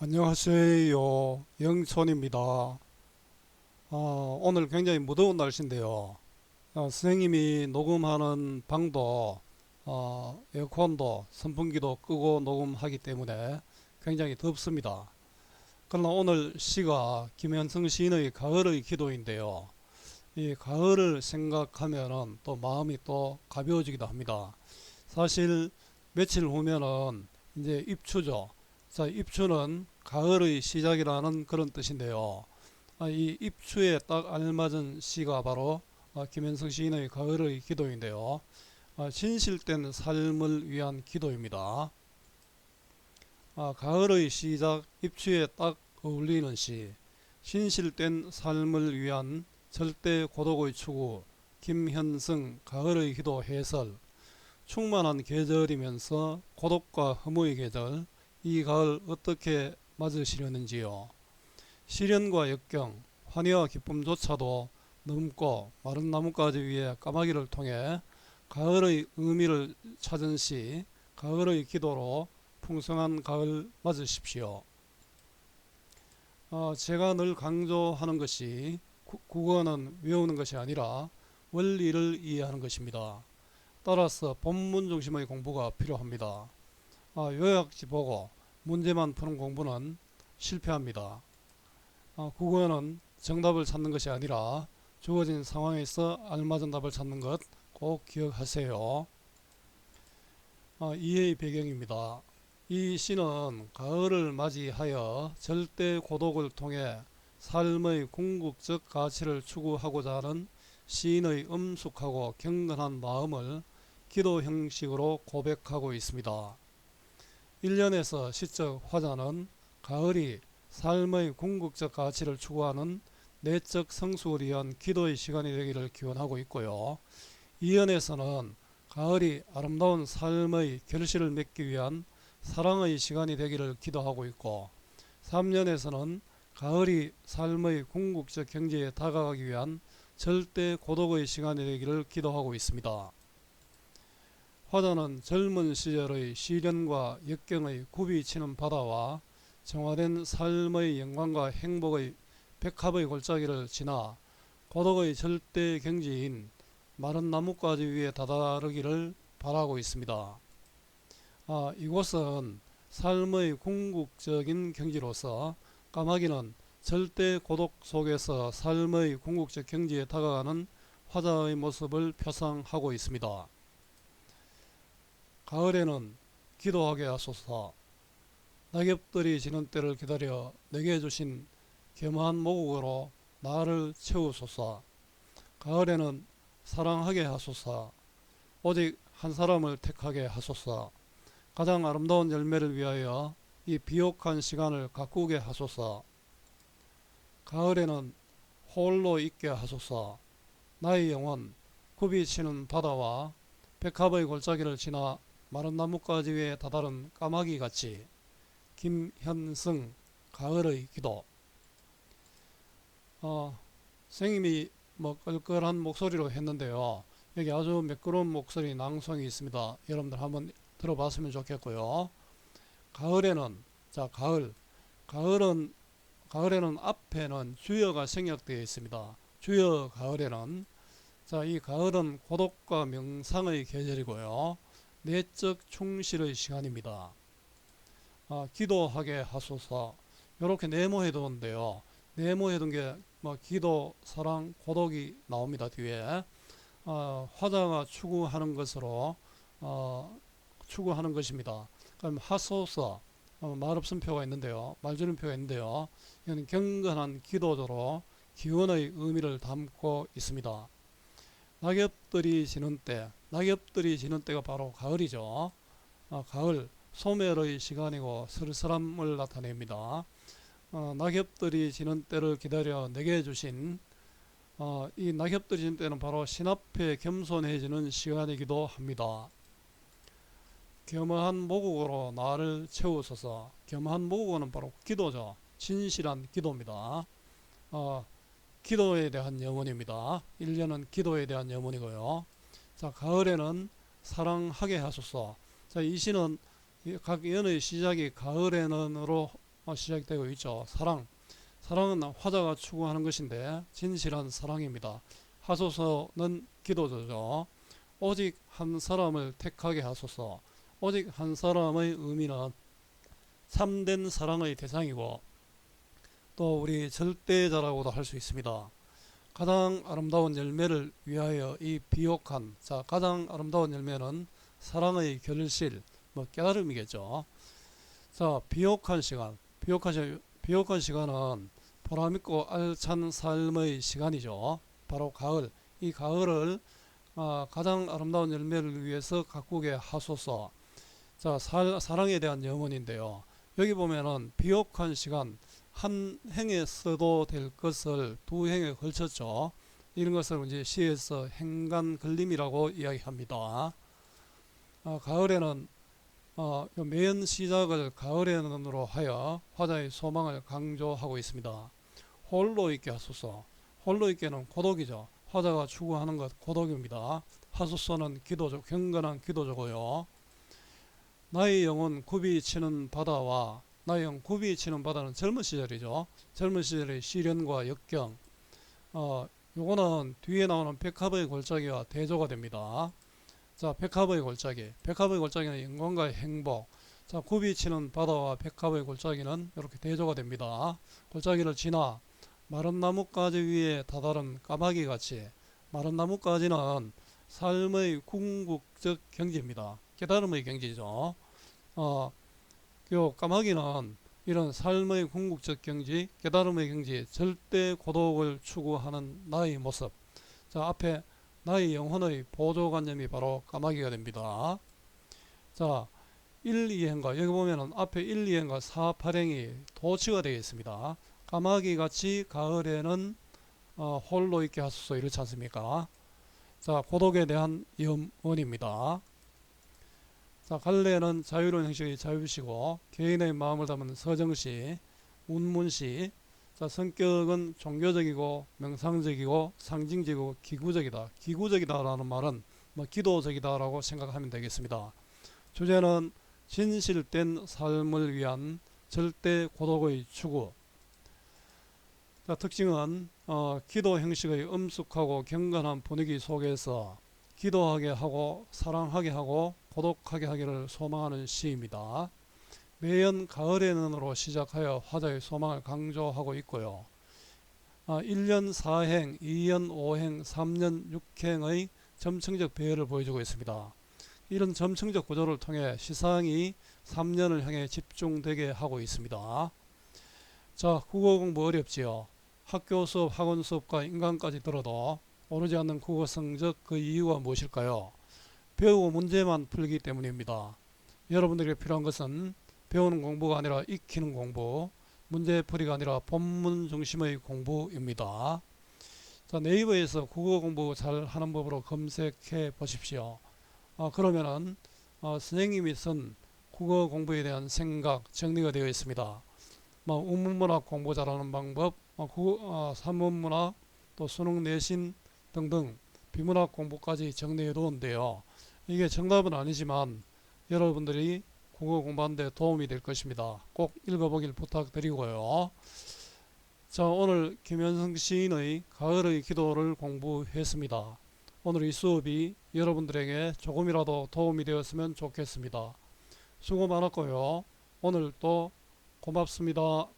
안녕하세요. 영촌입니다. 오늘 굉장히 무더운 날씨인데요. 선생님이 녹음하는 방도 에어컨도 선풍기도 끄고 녹음하기 때문에 굉장히 덥습니다. 그러나 오늘 시가 김현성 시인의 가을의 기도인데요. 이 가을을 생각하면은 또 마음이 또 가벼워지기도 합니다. 사실 며칠 후면은 이제 입추죠. 자, 입추는 가을의 시작이라는 그런 뜻인데요. 이 입추에 딱 알맞은 시가 바로 김현성 시인의 가을의 기도인데요. 진실된 삶을 위한 기도입니다. 가을의 시작, 입추에 딱 어울리는 시, 진실된 삶을 위한 절대 고독의 추구, 김현성 가을의 기도 해설. 충만한 계절이면서 고독과 허무의 계절, 이 가을 어떻게 맞으시려는지요. 시련과 역경, 환희와 기쁨조차도 넘고 마른 나뭇가지 위에 까마귀를 통해 가을의 의미를 찾은 시, 가을의 기도로 풍성한 가을 맞으십시오. 제가 늘 강조하는 것이 국어는 외우는 것이 아니라 원리를 이해하는 것입니다. 따라서 본문 중심의 공부가 필요합니다. 요약지 보고 문제만 푸는 공부는 실패합니다. 국어는 정답을 찾는 것이 아니라 주어진 상황에서 알맞은 답을 찾는 것 꼭 기억하세요. 이해의 배경입니다. 이 시는 가을을 맞이하여 절대 고독을 통해 삶의 궁극적 가치를 추구하고자 하는 시인의 엄숙하고 경건한 마음을 기도 형식으로 고백하고 있습니다. 1년에서 시적 화자는 가을이 삶의 궁극적 가치를 추구하는 내적 성숙을 위한 기도의 시간이 되기를 기원하고 있고요. 2년에서는 가을이 아름다운 삶의 결실을 맺기 위한 사랑의 시간이 되기를 기도하고 있고, 3년에서는 가을이 삶의 궁극적 경지에 다가가기 위한 절대 고독의 시간이 되기를 기도하고 있습니다. 화자는 젊은 시절의 시련과 역경의 굽이치는 바다와 정화된 삶의 영광과 행복의 백합의 골짜기를 지나 고독의 절대 경지인 마른 나뭇가지 위에 다다르기를 바라고 있습니다. 이곳은 삶의 궁극적인 경지로서 까마귀는 절대 고독 속에서 삶의 궁극적 경지에 다가가는 화자의 모습을 표상하고 있습니다. 가을에는 기도하게 하소서. 낙엽들이 지는 때를 기다려 내게 주신 겸허한 모국으로 나를 채우소서. 가을에는 사랑하게 하소서. 오직 한 사람을 택하게 하소서. 가장 아름다운 열매를 위하여 이 비옥한 시간을 가꾸게 하소서. 가을에는 홀로 있게 하소서. 나의 영혼 굽이치는 바다와 백합의 골짜기를 지나 마른 나뭇가지 위에 다다른 까마귀 같이. 김현승 가을의 기도. 선생님이 끌끌한 목소리로 했는데요. 여기 아주 매끄러운 목소리 낭송이 있습니다. 여러분들 한번 들어봤으면 좋겠고요. 가을에는, 자, 가을에는 앞에는 주여가 생략되어 있습니다. 주여 가을에는, 자, 이 가을은 고독과 명상의 계절이고요. 내적 충실의 시간입니다. 기도하게 하소서. 이렇게 네모해 뒀는데요. 네모해 둔 게 기도, 사랑, 고독이 나옵니다. 뒤에 화자가 추구하는 것으로 추구하는 것입니다. 그럼 하소서, 말없음표가 있는데요. 말줄임표가 있는데요. 이는 경건한 기도조로 기원의 의미를 담고 있습니다. 낙엽들이 지는 때가 바로 가을이죠. 가을, 소멸의 시간이고 쓸쓸함을 나타냅니다. 낙엽들이 지는 때를 기다려 내게 주신 이 낙엽들이 지는 때는 바로 신 앞에 겸손해지는 시간이기도 합니다. 겸허한 모국으로 나를 채우소서. 겸허한 모국어는 바로 기도죠. 진실한 기도입니다. 기도에 대한 염원입니다. 1년은 기도에 대한 염원이고요. 자, 가을에는 사랑하게 하소서. 자, 이 시는 각 연의 시작이 가을에는으로 시작되고 있죠. 사랑은 화자가 추구하는 것인데 진실한 사랑입니다. 하소서는 기도죠. 오직 한 사람을 택하게 하소서. 오직 한 사람의 의미는 참된 사랑의 대상이고 또 우리 절대자라고도 할 수 있습니다. 가장 아름다운 열매를 위하여 이 비옥한, 가장 아름다운 열매는 사랑의 결실, 깨달음이겠죠. 비옥한 시간은 보람있고 알찬 삶의 시간이죠. 바로 가을. 이 가을을 가장 아름다운 열매를 위해서 가꾸게 하소서. 사랑에 대한 염원인데요. 여기 보면은 비옥한 시간, 한 행에 써도 될 것을 두 행에 걸쳤죠. 이런 것을 이제 시에서 행간 걸림이라고 이야기합니다. 가을에는 매연 시작을 가을에는으로 하여 화자의 소망을 강조하고 있습니다. 홀로 있게 하소서. 홀로 있게는 고독이죠. 화자가 추구하는 것 고독입니다. 하소서는 기도죠. 경건한 기도죠고요. 나의 영혼 굽이치는 바다와 나의 영혼 굽이치는 바다는 젊은 시절이죠. 젊은 시절의 시련과 역경. 요거는 뒤에 나오는 백합의 골짜기와 대조가 됩니다. 백합의 골짜기는 영광과 행복. 굽이치는 바다와 백합의 골짜기는 이렇게 대조가 됩니다. 골짜기를 지나 마른 나뭇가지 위에 다다른 까마귀 같이, 마른 나뭇가지는 삶의 궁극적 경지입니다. 깨달음의 경지죠. 요 까마귀는 이런 삶의 궁극적 경지, 깨달음의 경지, 절대 고독을 추구하는 나의 모습. 앞에 나의 영혼의 보조관념이 바로 까마귀가 됩니다. 1, 2행과 여기 보면은 앞에 1, 2행과 4, 8행이 도치가 되어 있습니다. 까마귀 같이 가을에는 홀로 있게 하소서 이렇지 않습니까? 고독에 대한 염원입니다. 갈래는 자유로운 형식의 자유시고 개인의 마음을 담은 서정시, 운문시. 성격은 종교적이고 명상적이고 상징적이고 기구적이다. 기구적이다라는 말은 기도적이다라고 생각하면 되겠습니다. 주제는 진실된 삶을 위한 절대 고독의 추구. 특징은 기도 형식의 엄숙하고 경건한 분위기 속에서 기도하게 하고 사랑하게 하고 고독하게 하기를 소망하는 시입니다. 매연 가을에는으로 시작하여 화자의 소망을 강조하고 있고요. 1년 4행, 2년 5행, 3년 6행의 점층적 배열을 보여주고 있습니다. 이런 점층적 구조를 통해 시상이 3년을 향해 집중되게 하고 있습니다. 국어 공부 어렵지요. 학교 수업, 학원 수업과 인강까지 들어도 오르지 않는 국어 성적, 그 이유가 무엇일까요? 배우고 문제만 풀기 때문입니다. 여러분들에게 필요한 것은 배우는 공부가 아니라 익히는 공부, 문제풀이가 아니라 본문 중심의 공부입니다. 네이버에서 국어 공부 잘 하는 법으로 검색해 보십시오. 그러면은 선생님이 쓴 국어 공부에 대한 생각 정리가 되어 있습니다. 우문문학 공부 잘하는 방법, 산문문학, 또 수능 내신 등등 비문학 공부까지 정리해 두었는데요. 이게 정답은 아니지만 여러분들이 국어 공부하는 데 도움이 될 것입니다. 꼭 읽어보길 부탁드리고요. 오늘 김현성 시인의 가을의 기도를 공부했습니다. 오늘 이 수업이 여러분들에게 조금이라도 도움이 되었으면 좋겠습니다. 수고 많았고요. 오늘 또 고맙습니다.